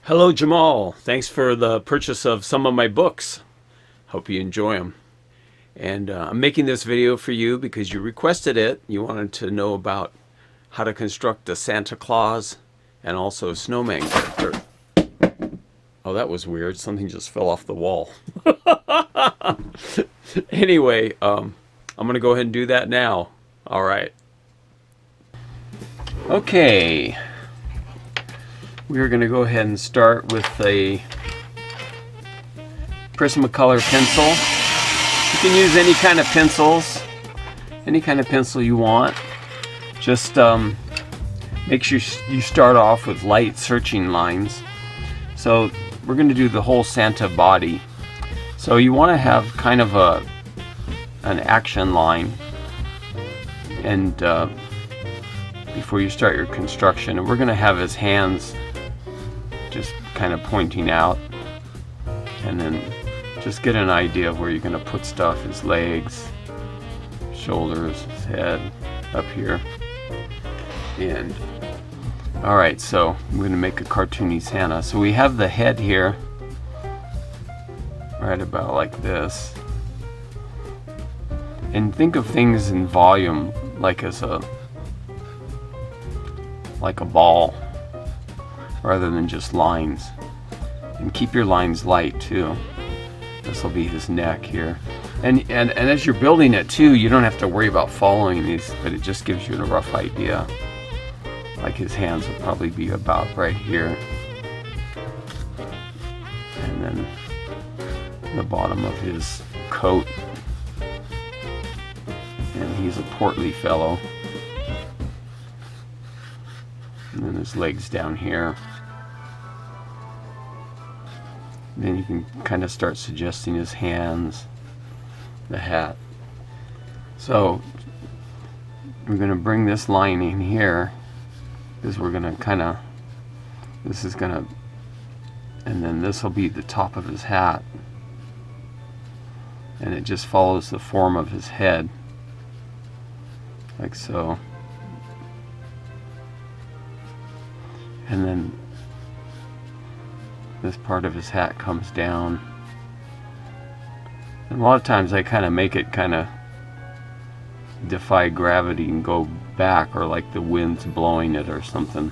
Hello, Jamal. Thanks for the purchase of some of my books. Hope you enjoy them. And I'm making this video for you because you requested it. You wanted to know about how to construct a Santa Claus and also a Snowman character. Oh, that was weird. Something just fell off the wall. Anyway, I'm going to go ahead and do that now. All right. Okay. We're going to go ahead and start with a Prismacolor pencil. You can use any kind of pencils, any kind of pencil you want. Just make sure you start off with light searching lines. So we're going to do the whole Santa body. So you want to have kind of an action line and before you start your construction. And we're going to have his hands just kind of pointing out, and then just get an idea of where you're going to put stuff: his legs, shoulders, his head, up here. And alright, so I'm going to make a cartoony Santa. So we have the head here, right about like this. And think of things in volume, like as a ball, rather than just lines. And keep your lines light too. This will be his neck here. And as you're building it too, you don't have to worry about following these, but it just gives you a rough idea. Like his hands will probably be about right here. And then the bottom of his coat. And he's a portly fellow. And then his legs down here. Then you can kind of start suggesting his hands, the hat. So we're going to bring this line in here, because we're going to kind of, this is going to, and then this will be the top of his hat. And it just follows the form of his head, like so. And then this part of his hat comes down. And a lot of times I kind of make it kind of defy gravity and go back, or like the wind's blowing it or something.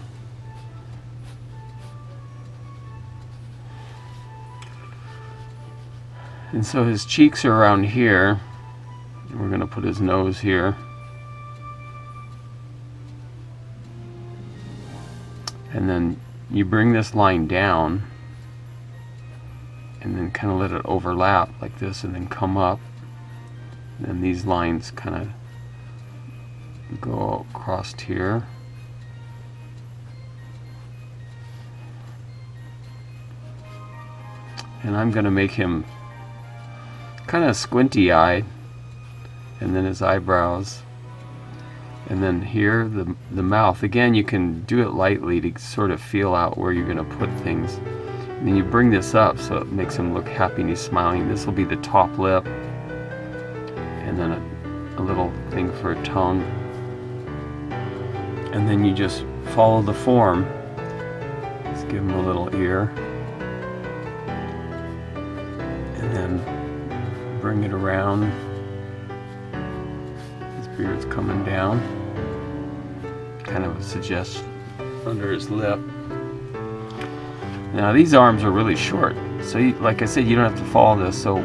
And so his cheeks are around here. We're going to put his nose here. And then you bring this line down and then kind of let it overlap like this, and then come up. And then these lines kind of go across here. And I'm going to make him kind of squinty-eyed, and then his eyebrows. And then here, the mouth. Again, you can do it lightly to sort of feel out where you're going to put things. And then you bring this up so it makes him look happy and he's smiling. This will be the top lip. And then a little thing for a tongue. And then you just follow the form. Let's give him a little ear. And then bring it around. His beard's coming down. Kind of a suggestion under his lip. Now these arms are really short, so like I said, you don't have to follow this. So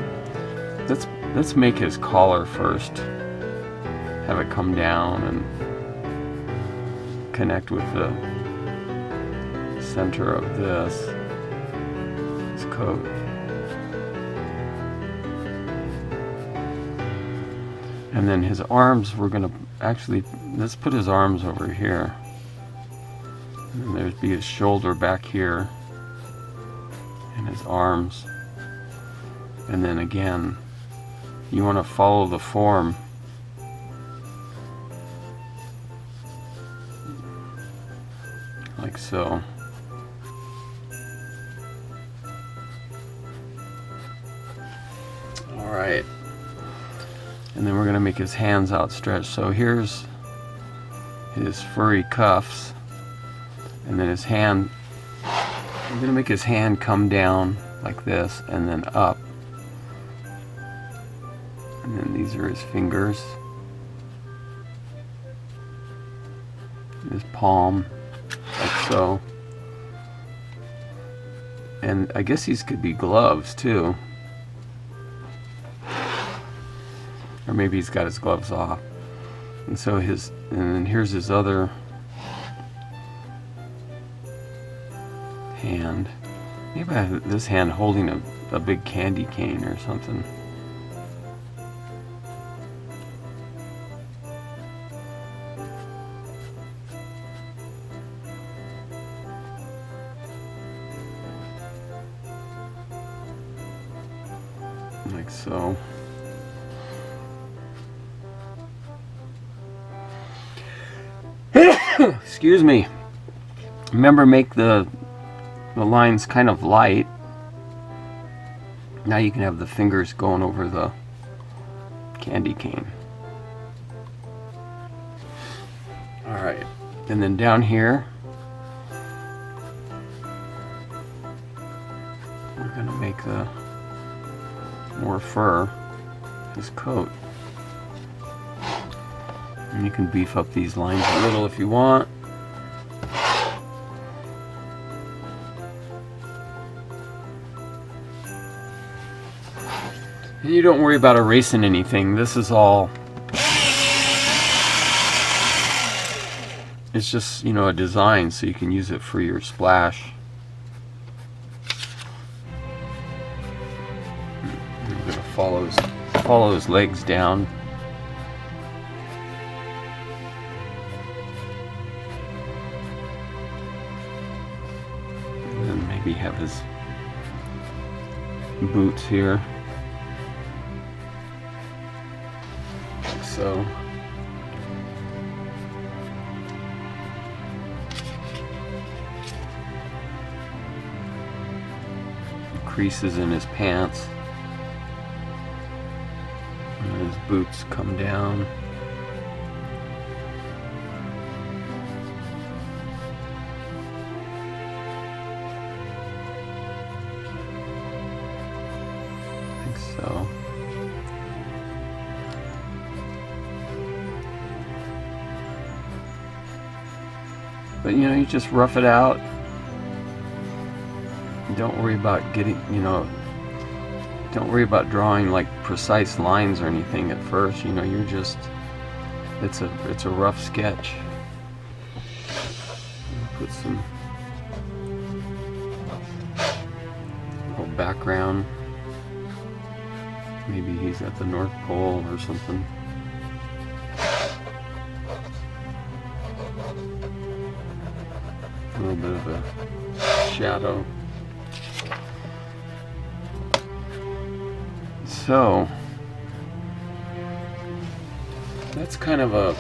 let's make his collar first. Have it come down and connect with the center of his coat. And then his arms, we're going to actually, let's put his arms over here. And there'd be his shoulder back here. And his arms. And then again, you want to follow the form. Like so. Alright. And then we're going to make his hands outstretched. So here's his furry cuffs. And then his hand I'm gonna make his hand come down like this and then up. And then these are his fingers. His palm, like so. And I guess these could be gloves too. Or maybe he's got his gloves off. And so and then here's his other hand. Maybe I have this hand holding a big candy cane or something. Like so. Excuse me. Remember, make the lines kind of light. Now you can have the fingers going over the candy cane. Alright, and then down here we're going to make the more fur, his coat. And you can beef up these lines a little if you want. And you don't worry about erasing anything. This is all, it's just, you know, a design, so you can use it for your splash. I'm going to follow his legs down. And then maybe have his boots here. Like so. Creases in his pants. And his boots come down. Like so. But you know, you just rough it out. Don't worry about getting, you know, don't worry about drawing like precise lines or anything at first. You know, you're just, it's a rough sketch. Put some little background. Maybe he's at the North Pole or something. A little bit of a shadow. So that's kind of a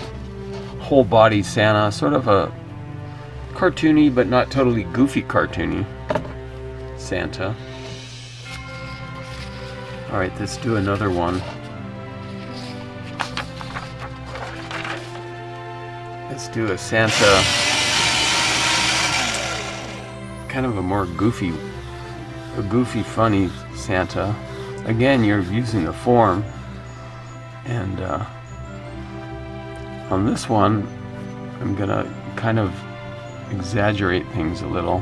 whole body Santa, sort of a cartoony but not totally goofy cartoony Santa. Alright, let's do another one. Let's do a Santa, kind of a more goofy, funny Santa. Again, you're using the form, and on this one I'm gonna kind of exaggerate things a little.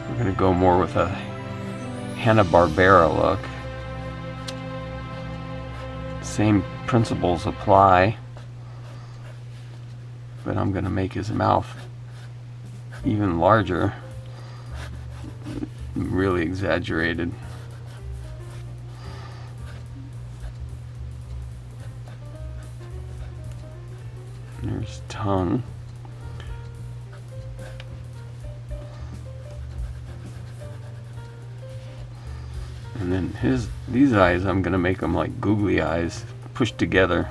We're gonna go more with a Hanna-Barbera look. Same principles apply, but I'm gonna make his mouth even larger, really exaggerated. There's tongue. And then these eyes, I'm gonna make them like googly eyes pushed together.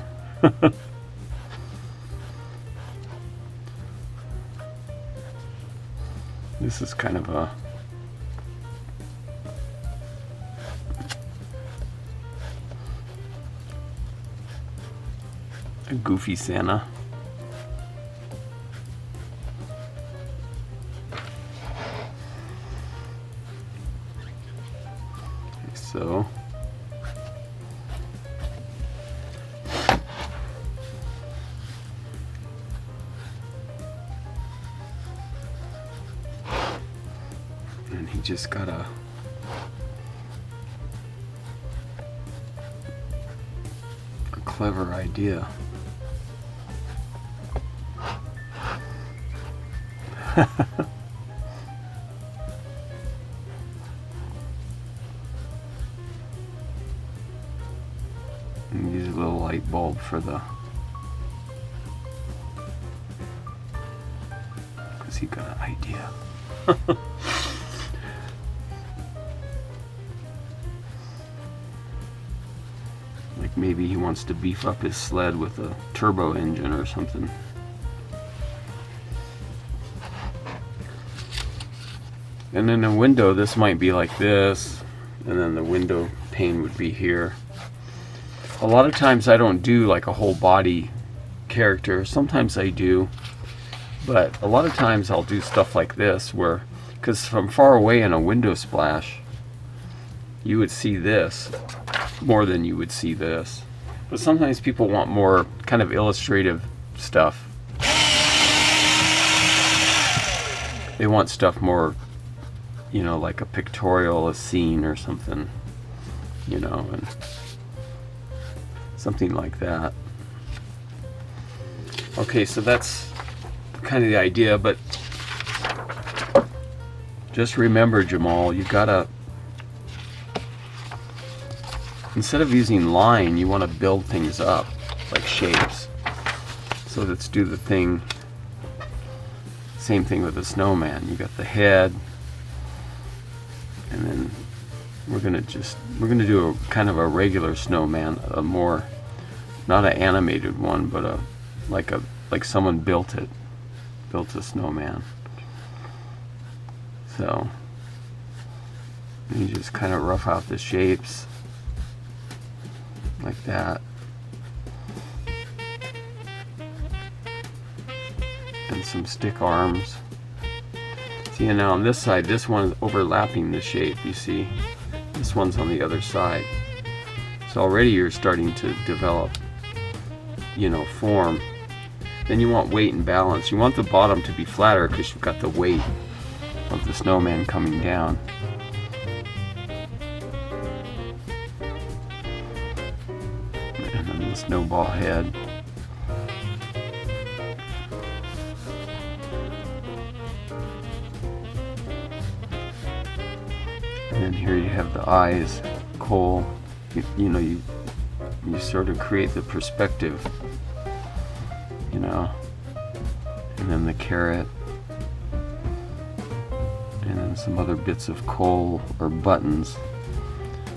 This is kind of a goofy Santa. so. And he just got a clever idea. And use a little light bulb for the, because he got an idea. Like maybe he wants to beef up his sled with a turbo engine or something. And then the window, this might be like this, and then the window pane would be here. A lot of times I don't do like a whole body character. Sometimes I do, but a lot of times I'll do stuff like this where, because from far away in a window splash, you would see this more than you would see this. But sometimes people want more kind of illustrative stuff. They want stuff more, you know, like a pictorial, a scene or something, you know, and something like that. Okay, so that's kind of the idea, but just remember, Jamal, you gotta, instead of using line, you want to build things up like shapes. So let's do the thing, same thing with the snowman. You got the head, and then we're gonna do a kind of a regular snowman, a more, not an animated one, but a like someone built a snowman. So you just kind of rough out the shapes like that, and some stick arms. See, and now on this side, this one is overlapping the shape, you see? This one's on the other side. So already you're starting to develop, you know, form. Then you want weight and balance. You want the bottom to be flatter because you've got the weight of the snowman coming down. And then the snowball head. And then here you have the eyes, coal. You know, you sort of create the perspective, you know. And then the carrot. And then some other bits of coal or buttons.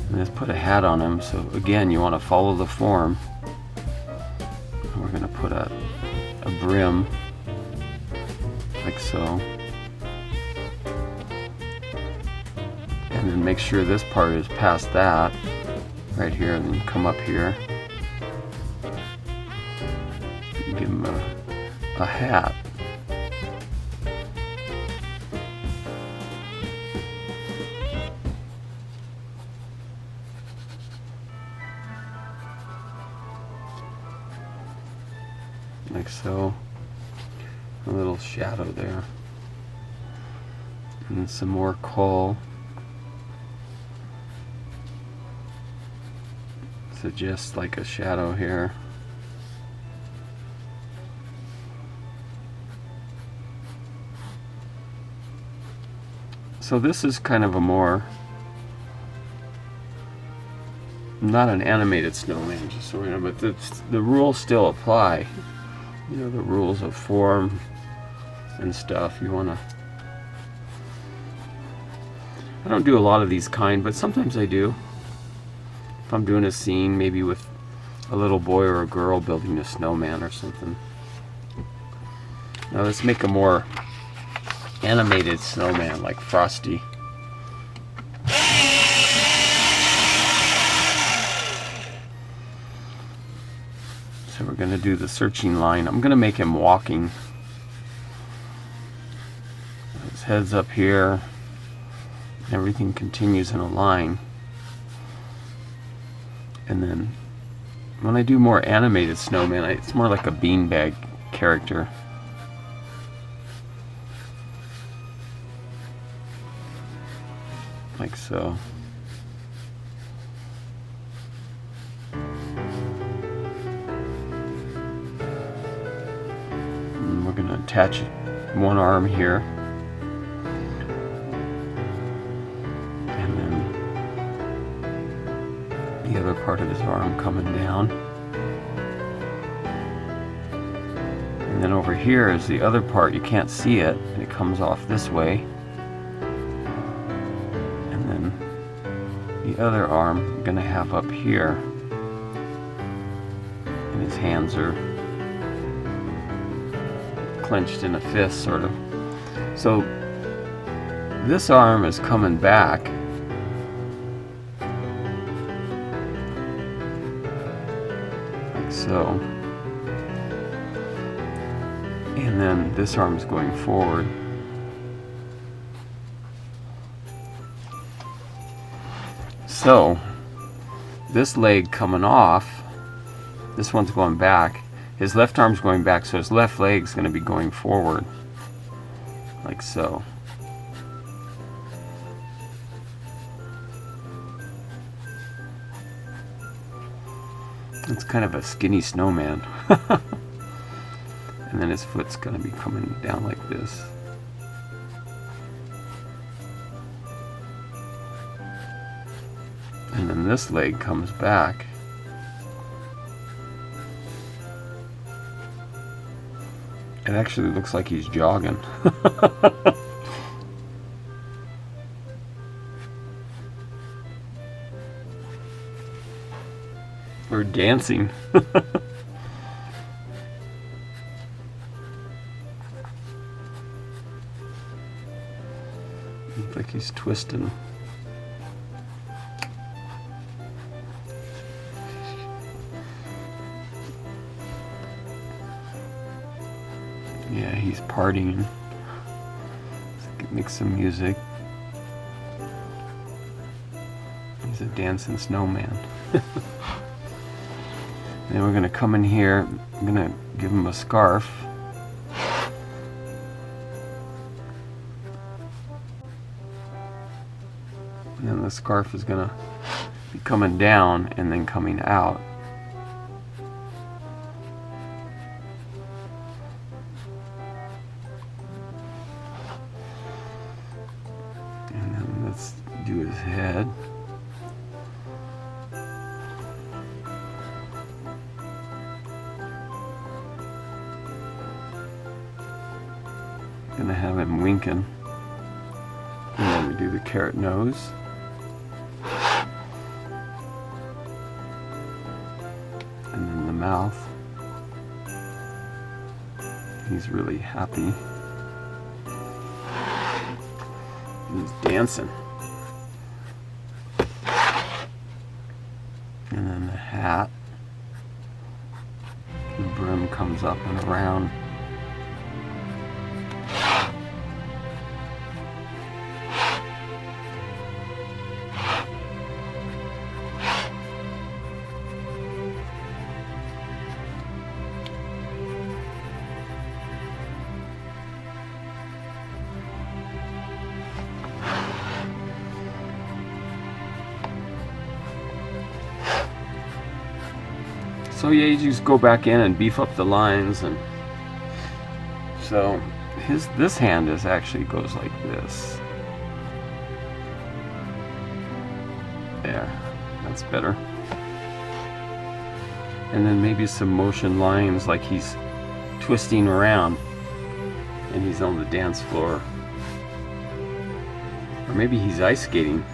And just put a hat on him. So again, you want to follow the form. And we're going to put a brim, like so. And then make sure this part is past that, right here, and then you come up here. And give him a hat. Like so. A little shadow there. And then some more coal. So just like a shadow here. So this is kind of a more, not an animated snowman, just so we know, but the rules still apply. You know, the rules of form and stuff. You want to, I don't do a lot of these kind, but sometimes I do. If I'm doing a scene, maybe with a little boy or a girl building a snowman or something. Now let's make a more animated snowman, like Frosty. So we're going to do the searching line. I'm going to make him walking. His head's up here. Everything continues in a line. And then when I do more animated snowman, it's more like a beanbag character. Like so. And we're going to attach one arm here. And then the other part of his arm coming down. And then over here is the other part. You can't see it, and it comes off this way. The other arm I'm going to have up here, and his hands are clenched in a fist, sort of. So this arm is coming back, like so, and then this arm is going forward. So, this leg coming off, this one's going back, his left arm's going back, so his left leg's going to be going forward, like so. It's kind of a skinny snowman. And then his foot's going to be coming down like this. And then this leg comes back. It actually looks like he's jogging. Or dancing. Looks like he's twisting. Yeah, he's partying. Let's make some music. He's a dancing snowman. Then we're going to come in here. I'm going to give him a scarf. And then the scarf is going to be coming down and then coming out. Let's do his head. Gonna have him winking. And then we do the carrot nose. And then the mouth. He's really happy. He's dancing. And then the hat. The brim comes up and around. So yeah, you just go back in and beef up the lines, and so this hand is actually goes like this. There, that's better. And then maybe some motion lines, like he's twisting around and he's on the dance floor, or maybe he's ice skating.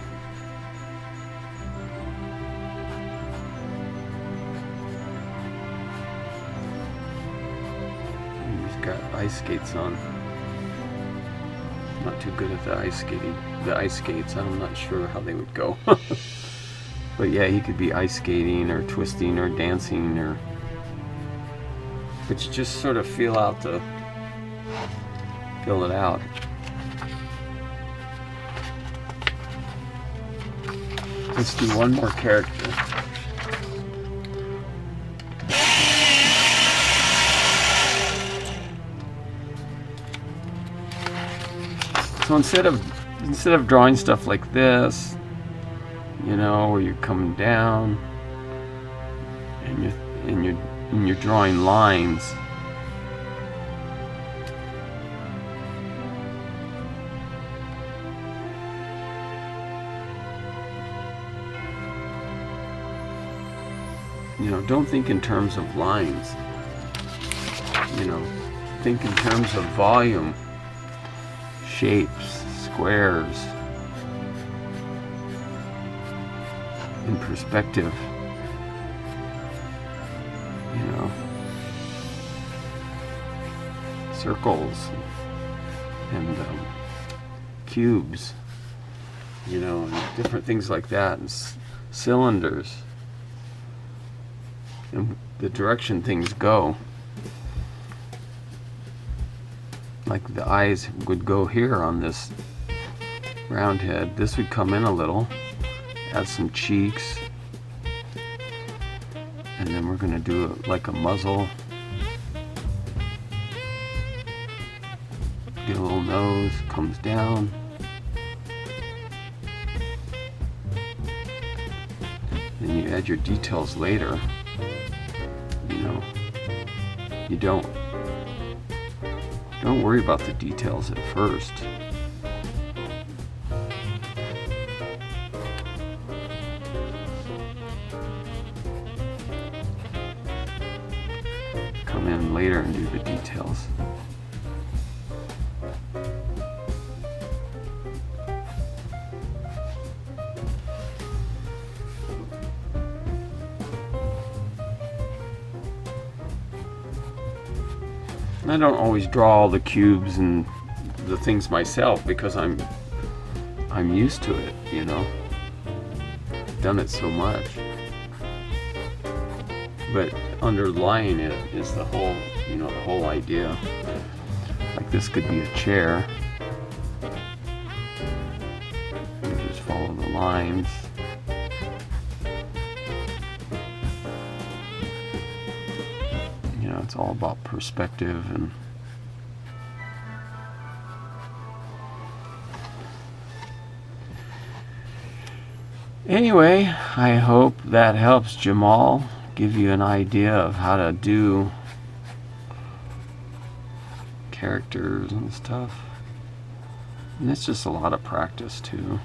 Got ice skates on. Not too good at the ice skating. The ice skates, I'm not sure how they would go. But yeah, he could be ice skating or twisting or dancing, or but you just sort of feel it out. Let's do one more character. So instead of drawing stuff like this, you know, where you're coming down and you're drawing lines, you know, don't think in terms of lines. You know, think in terms of volume, shapes, squares, in perspective. You know, circles and cubes. You know, and different things like that, and cylinders, and the direction things go. Like the eyes would go here on this round head. This would come in a little, add some cheeks, and then we're going to do like a muzzle. Get a little nose, comes down. Then you add your details later. You know, you don't worry about the details at first. Come in later and do the details. I don't always draw all the cubes and the things myself because I'm used to it, you know. I've done it so much. But underlying it is the whole, you know, the whole idea. Like this could be a chair. You just follow the lines. You know, it's all about perspective. And anyway, I hope that helps Jamal give you an idea of how to do characters and stuff. And it's just a lot of practice too.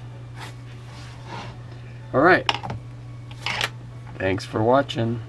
Alright, thanks for watching.